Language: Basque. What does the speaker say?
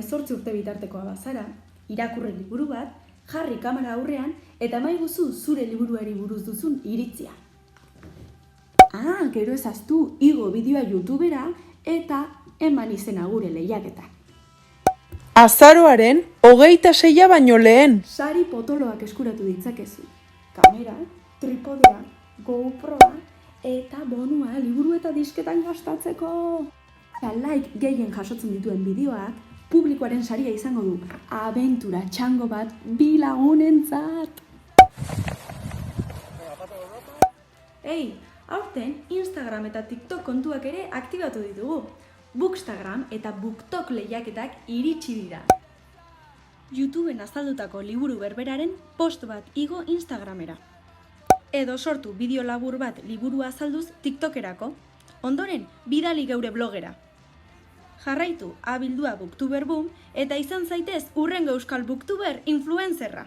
18 urte bitartekoa bazara, irakurri liburu bat, jarri kamera aurrean eta maiguzu zure liburuari buruz duzun iritzia. Gero ezaztu igo bideoa YouTubera eta eman izena gure lehiaketa. Azaroaren 26 baino lehen. Sari potoloak eskuratu ditzakezu. Kamera, tripodea, GoProa eta bonua liburu eta disketan gastatzeko. Eta like gehien jasotzen dituen bideoak publikoaren saria izango du. Abentura txango bat bi lagunentzat. Aurten Instagram eta TikTok kontuak ere aktibatu ditugu. Bookstagram eta BookTok lehiaketak iritsi dira. YouTubeen azaldutako liburu berberaren post bat igo Instagramera. Edo sortu bideo labur bat liburua azalduz TikTokerako. Ondoren, bidali geure blogera. Jarraitu abildua Booktuber Boom eta izan zaitez hurrengo euskal Booktuber influencerra.